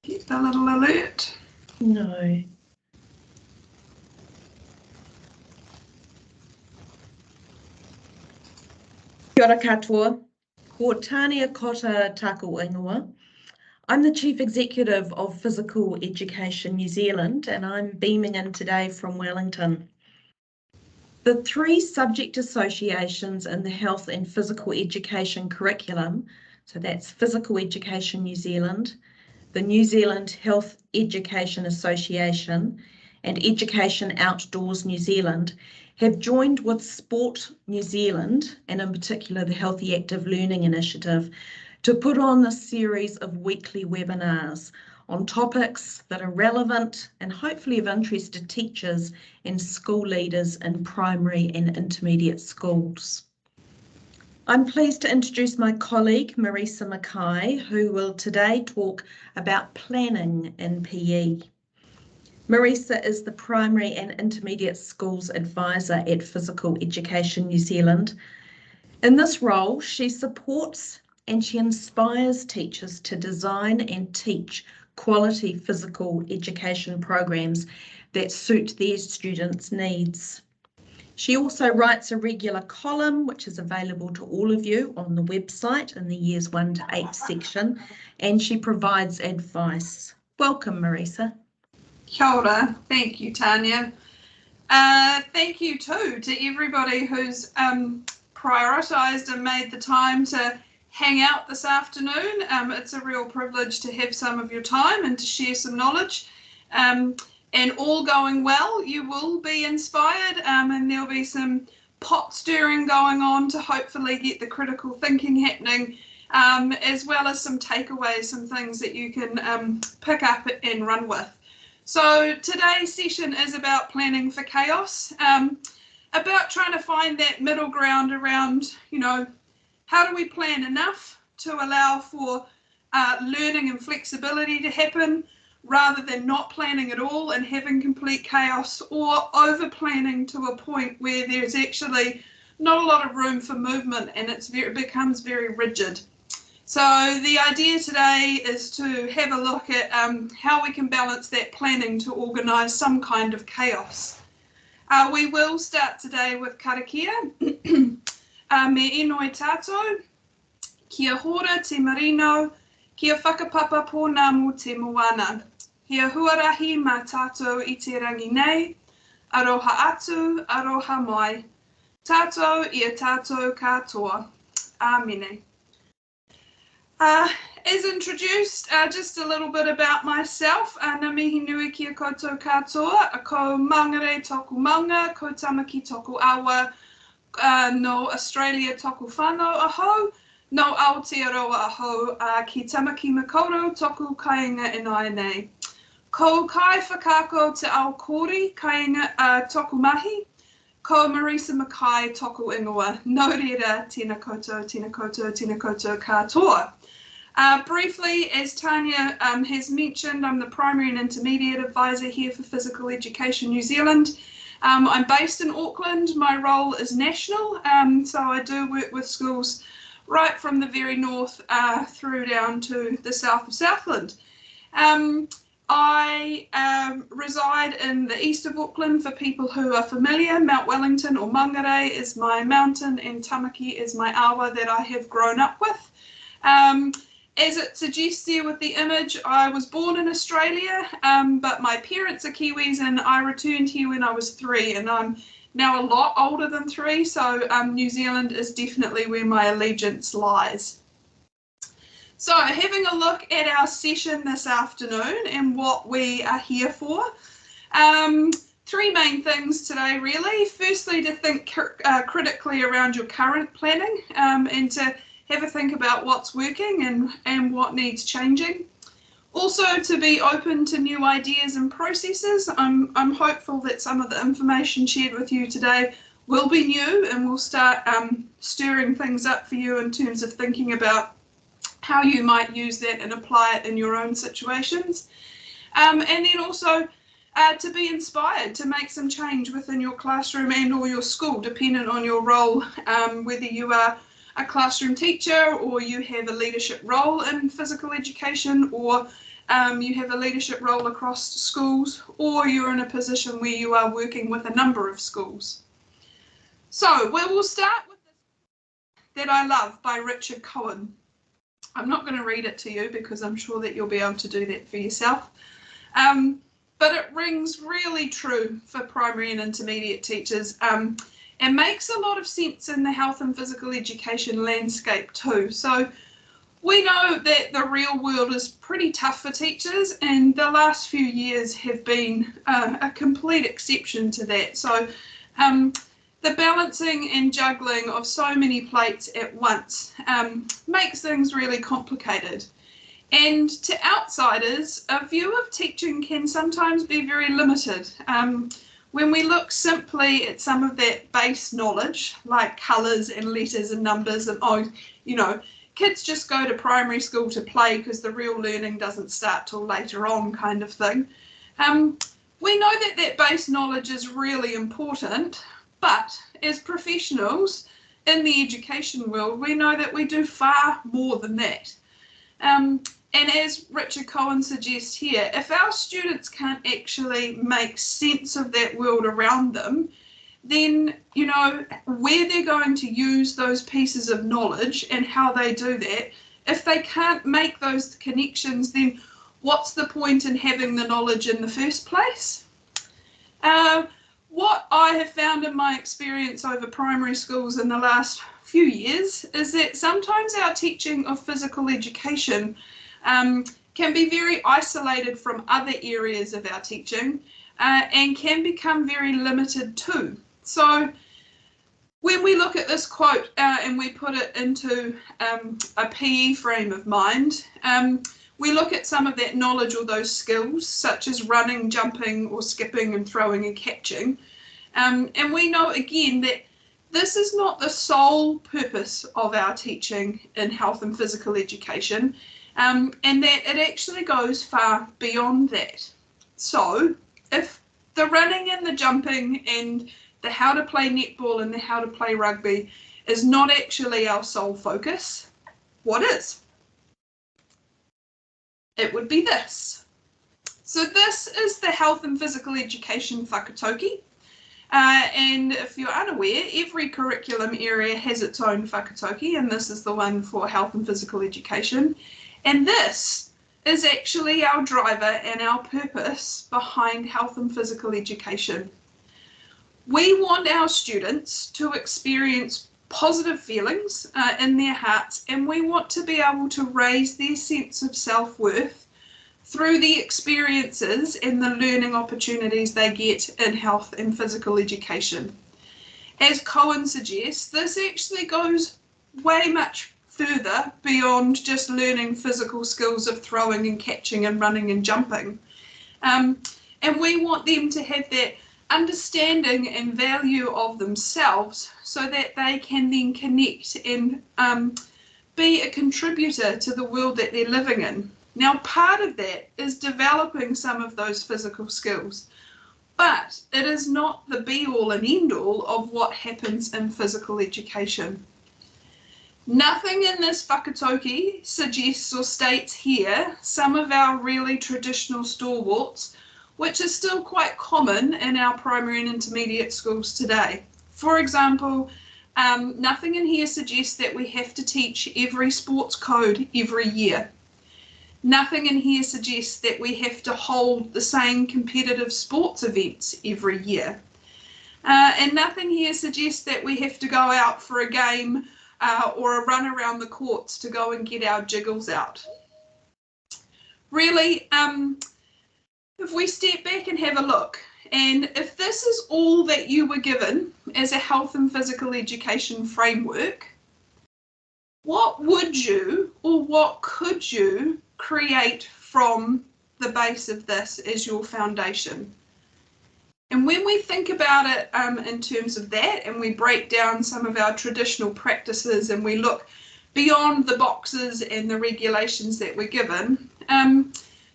Get the little alert. No. Kia ora katoa. Ko Tania Kota Taku Ingoa. I'm the Chief Executive of Physical Education New Zealand, and I'm beaming in today from Wellington. The three subject associations in the Health and Physical Education curriculum, so that's Physical Education New Zealand, the New Zealand Health Education Association, and Education Outdoors New Zealand, have joined with Sport New Zealand, and in particular the Healthy Active Learning Initiative, to put on a series of weekly webinars on topics that are relevant and hopefully of interest to teachers and school leaders in primary and intermediate schools. I'm pleased to introduce my colleague, Marisa Mackay, who will today talk about planning in PE. Marisa is the Primary and Intermediate Schools Advisor at Physical Education New Zealand. In this role, she supports and she inspires teachers to design and teach quality physical education programs that suit their students' needs. She also writes a regular column, which is available to all of you on the website in the Years 1 to 8 section, and she provides advice. Welcome, Marisa. Kia ora. Thank you, Tanya. Thank you too to everybody who's prioritised and made the time to hang out this afternoon. It's a real privilege to have some of your time and to share some knowledge. And all going well, you will be inspired, and there'll be some pot stirring going on to hopefully get the critical thinking happening, as well as some takeaways, some things that you can pick up and run with. So today's session is about planning for chaos, about trying to find that middle ground around, how do we plan enough to allow for learning and flexibility to happen, rather than not planning at all and having complete chaos, or over planning to a point where there's actually not a lot of room for movement and it becomes very rigid. So the idea today is to have a look at how we can balance that planning to organise some kind of chaos. We will start today with Karakia. Me inoi tātou, kia hora te marino, kia whakapapa pōnā mō te Moana. Kia huarahi mā tātou I te rangi nei, aroha atu, aroha mai. Tātou ia tātou katoa. Āmene. As introduced, just a little bit about myself. Ngā mihi nui kia koutou katoa, ko mangere toku maunga, ko tamaki toku awa, no Australia toku whānau aho, no Aotearoa aho, ki tamaki makaurau toku kāinga inai nei. Ko kai whakako te ao kōri kāinga toku mahi, ko Marisa Mackay toku ingoa. No reira, tēnā koutou, tēnā koutou, tēnā koutou katoa. Briefly, as Tanya has mentioned, I'm the Primary and Intermediate Advisor here for Physical Education New Zealand. I'm based in Auckland. My role is national, so I do work with schools right from the very north through down to the south of Southland. I reside in the east of Auckland. For people who are familiar, Mount Wellington or Mangere is my mountain and Tamaki is my awa that I have grown up with. As it suggests there with the image, I was born in Australia, but my parents are Kiwis and I returned here when I was 3, and I'm now a lot older than 3, so New Zealand is definitely where my allegiance lies. So having a look at our session this afternoon and what we are here for. 3 main things today really. Firstly, to think critically around your current planning and to have a think about what's working and what needs changing. Also to be open to new ideas and processes. I'm hopeful that some of the information shared with you today will be new and will start stirring things up for you in terms of thinking about how you might use that and apply it in your own situations. And then also to be inspired to make some change within your classroom and or your school, dependent on your role, whether you are a classroom teacher or you have a leadership role in physical education, or you have a leadership role across schools, or you're in a position where you are working with a number of schools. So we will start with this that I love by Richard Cohen. I'm not going to read it to you because I'm sure that you'll be able to do that for yourself. But it rings really true for primary and intermediate teachers, and makes a lot of sense in the health and physical education landscape too. So we know that the real world is pretty tough for teachers, and the last few years have been a complete exception to that. So the balancing and juggling of so many plates at once makes things really complicated. And to outsiders, a view of teaching can sometimes be very limited. When we look simply at some of that base knowledge, like colours and letters and numbers, and kids just go to primary school to play because the real learning doesn't start till later on, kind of thing. We know that that base knowledge is really important, but as professionals in the education world, we know that we do far more than that. And as Richard Cohen suggests here, if our students can't actually make sense of that world around them, then, where they're going to use those pieces of knowledge and how they do that, if they can't make those connections, then what's the point in having the knowledge in the first place? What I have found in my experience over primary schools in the last few years is that sometimes our teaching of physical education can be very isolated from other areas of our teaching and can become very limited too. So when we look at this quote and we put it into a PE frame of mind, we look at some of that knowledge or those skills such as running, jumping or skipping and throwing and catching. And we know again that this is not the sole purpose of our teaching in health and physical education. And that it actually goes far beyond that. So if the running and the jumping and the how to play netball and the how to play rugby is not actually our sole focus, what is? It would be this. So this is the health and physical education whakatauki. And if you're unaware, every curriculum area has its own whakatauki, and this is the one for health and physical education. And this is actually our driver and our purpose behind health and physical education. We want our students to experience positive feelings in their hearts, and we want to be able to raise their sense of self-worth through the experiences and the learning opportunities they get in health and physical education. As Cohen suggests, this actually goes way much further beyond just learning physical skills of throwing and catching and running and jumping. And we want them to have that understanding and value of themselves so that they can then connect and be a contributor to the world that they're living in. Now, part of that is developing some of those physical skills, but it is not the be-all and end-all of what happens in physical education. Nothing in this whakatauki suggests or states here some of our really traditional stalwarts, which is still quite common in our primary and intermediate schools today. For example, nothing in here suggests that we have to teach every sports code every year. Nothing in here suggests that we have to hold the same competitive sports events every year. And nothing here suggests that we have to go out for a game or a run around the courts to go and get our jiggles out. Really, if we step back and have a look, and if this is all that you were given as a health and physical education framework, what would you or what could you create from the base of this as your foundation? And when we think about it in terms of that, and we break down some of our traditional practices and we look beyond the boxes and the regulations that we're given,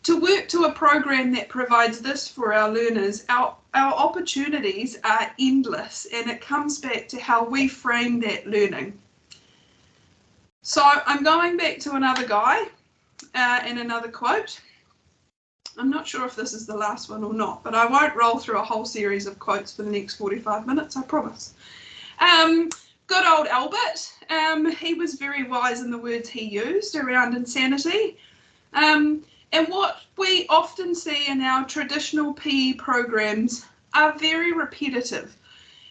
to work to a program that provides this for our learners, our opportunities are endless, and it comes back to how we frame that learning. So I'm going back to another guy and another quote. I'm not sure if this is the last one or not, but I won't roll through a whole series of quotes for the next 45 minutes, I promise. Good old Albert, he was very wise in the words he used around insanity. And what we often see in our traditional PE programs are very repetitive.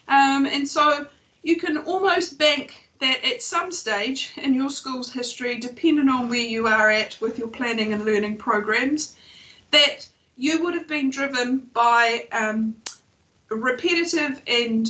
And so you can almost bank that at some stage in your school's history, depending on where you are at with your planning and learning programs, that you would have been driven by repetitive and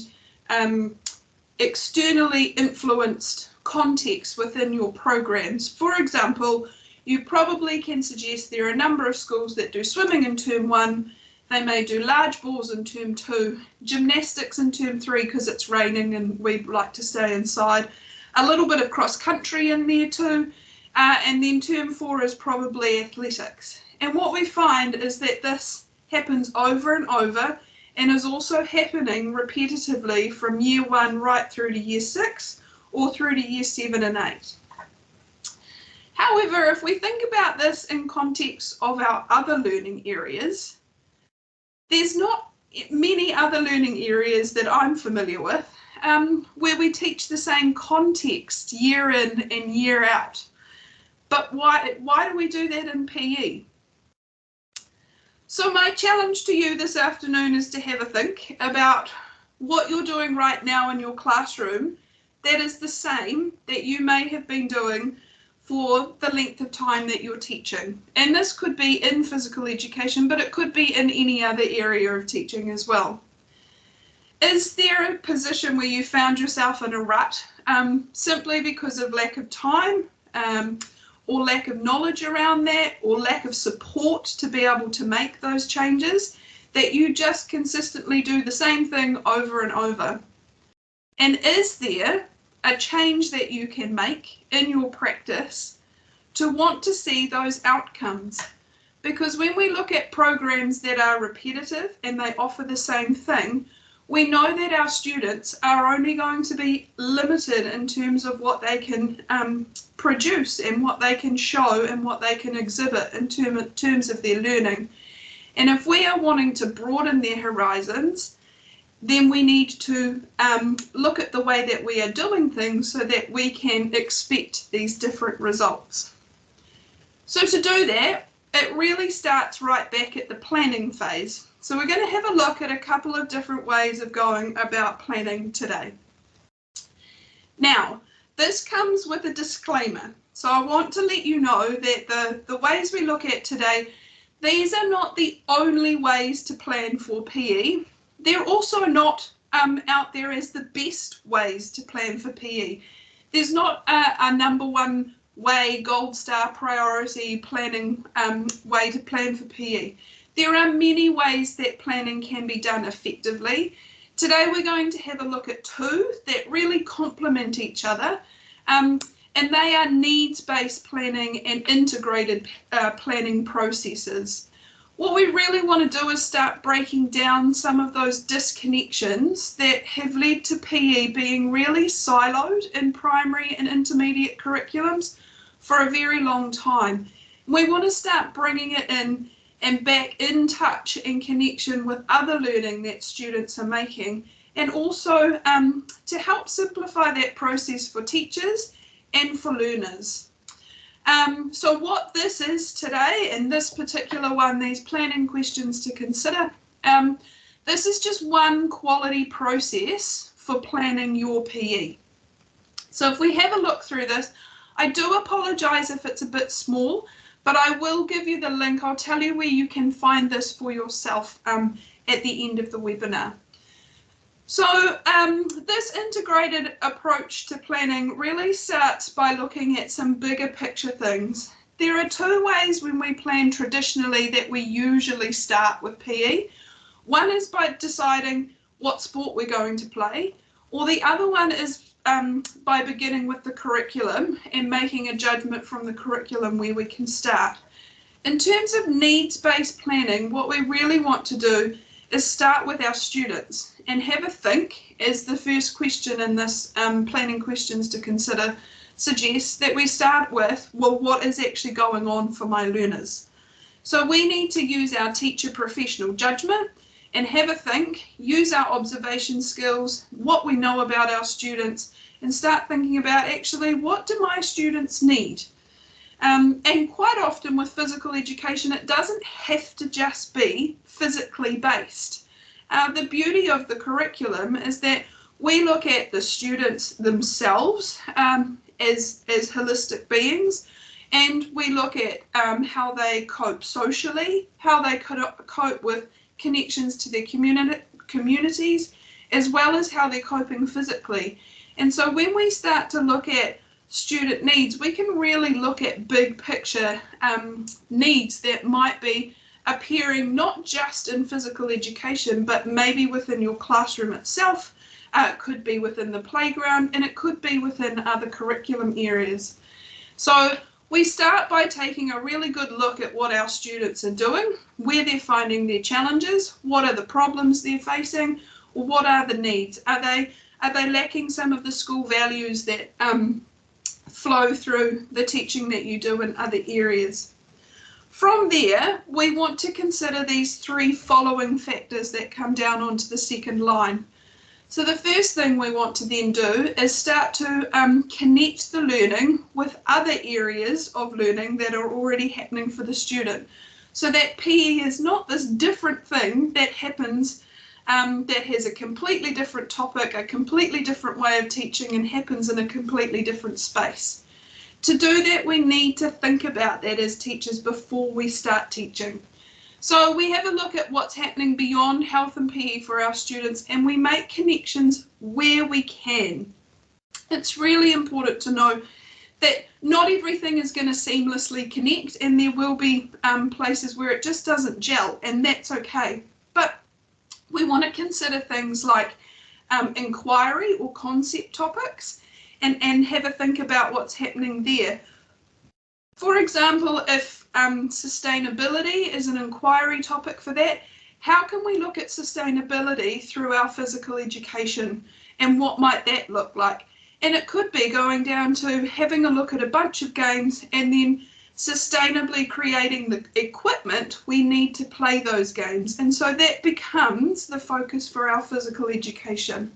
externally influenced context within your programs. For example, you probably can suggest there are a number of schools that do swimming in term 1, they may do large balls in term 2, gymnastics in term 3 because it's raining and we'd like to stay inside, a little bit of cross country in there too, and then term 4 is probably athletics. And what we find is that this happens over and over and is also happening repetitively from year 1 right through to year 6 or through to year 7 and 8. However, if we think about this in context of our other learning areas, there's not many other learning areas that I'm familiar with where we teach the same context year in and year out. But why do we do that in PE? So my challenge to you this afternoon is to have a think about what you're doing right now in your classroom that is the same that you may have been doing for the length of time that you're teaching. And this could be in physical education, but it could be in any other area of teaching as well. Is there a position where you found yourself in a rut simply because of lack of time or lack of knowledge around that or lack of support to be able to make those changes, that you just consistently do the same thing over and over? And is there a change that you can make in your practice to want to see those outcomes? Because when we look at programs that are repetitive and they offer the same thing, we know that our students are only going to be limited in terms of what they can produce and what they can show and what they can exhibit in terms of their learning. And if we are wanting to broaden their horizons, then we need to look at the way that we are doing things so that we can expect these different results. So to do that, it really starts right back at the planning phase. So we're going to have a look at a couple of different ways of going about planning today. Now, this comes with a disclaimer. So I want to let you know that the ways we look at today, these are not the only ways to plan for PE. They're also not out there as the best ways to plan for PE. There's not a number one way, gold star priority planning way to plan for PE. There are many ways that planning can be done effectively. Today we're going to have a look at two that really complement each other, and they are needs-based planning and integrated planning processes. What we really want to do is start breaking down some of those disconnections that have led to PE being really siloed in primary and intermediate curriculums for a very long time. We want to start bringing it in and back in touch and connection with other learning that students are making, and also to help simplify that process for teachers and for learners. So what this is today, in this particular one, these planning questions to consider, this is just one quality process for planning your PE. So if we have a look through this, I do apologise if it's a bit small, but I will give you the link. I'll tell you where you can find this for yourself at the end of the webinar. So this integrated approach to planning really starts by looking at some bigger picture things. There are two ways when we plan traditionally that we usually start with PE. One is by deciding what sport we're going to play, or the other one is by beginning with the curriculum and making a judgment from the curriculum where we can start. In terms of needs-based planning, what we really want to do is start with our students and have a think, as the first question in this planning questions to consider suggests, that we start with, well, what is actually going on for my learners? So we need to use our teacher professional judgment and have a think, use our observation skills, what we know about our students, and start thinking about actually what do my students need? And quite often with physical education, it doesn't have to just be physically based. The beauty of the curriculum is that we look at the students themselves as holistic beings, and we look at how they cope socially, how they cope with connections to their communities, as well as how they're coping physically. And so when we start to look at student needs, we can really look at big picture needs that might be appearing not just in physical education, but maybe within your classroom itself. It could be within the playground, and it could be within other curriculum areas. So we start by taking a really good look at what our students are doing, where they're finding their challenges, what are the problems they're facing, or what are the needs? Are they lacking some of the school values that flow through the teaching that you do in other areas? From there, we want to consider these three following factors that come down onto the second line. So the first thing we want to then do is start to connect the learning with other areas of learning that are already happening for the student. So that PE is not this different thing that happens that has a completely different topic, a completely different way of teaching, and happens in a completely different space. To do that, we need to think about that as teachers before we start teaching. So we have a look at what's happening beyond health and PE for our students, and we make connections where we can. It's really important to know that not everything is going to seamlessly connect, and there will be places where it just doesn't gel, and that's okay. But we want to consider things like inquiry or concept topics and have a think about what's happening there. For example, if sustainability is an inquiry topic for that, how can we look at sustainability through our physical education, and what might that look like? And it could be going down to having a look at a bunch of games and then sustainably creating the equipment we need to play those games. And so that becomes the focus for our physical education.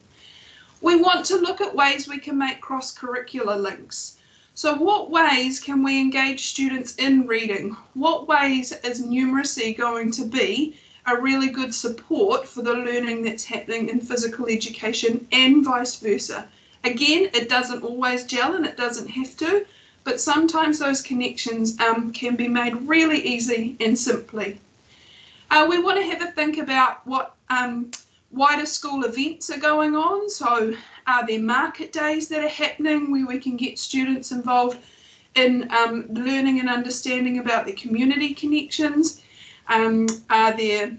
We want to look at ways we can make cross-curricular links. So what ways can we engage students in reading? What ways is numeracy going to be a really good support for the learning that's happening in physical education, and vice versa? Again, it doesn't always gel, and it doesn't have to, but sometimes those connections can be made really easy and simply. We want to have a think about what wider school events are going on. So are there market days that are happening where we can get students involved in learning and understanding about the community connections? Are there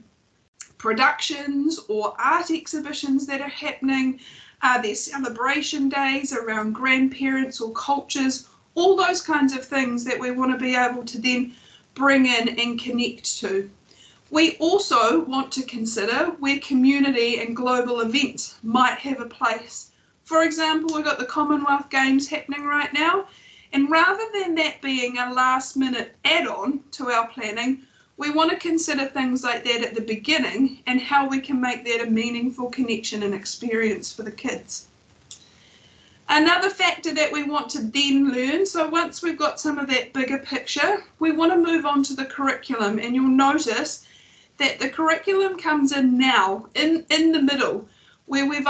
productions or art exhibitions that are happening? Are there celebration days around grandparents or cultures? All those kinds of things that we want to be able to then bring in and connect to. We also want to consider where community and global events might have a place. For example, we've got the Commonwealth Games happening right now, and rather than that being a last-minute add-on to our planning, we want to consider things like that at the beginning and how we can make that a meaningful connection and experience for the kids. Another factor that we want to then learn, so once we've got some of that bigger picture, we want to move on to the curriculum, and you'll notice that the curriculum comes in now, in the middle, where we've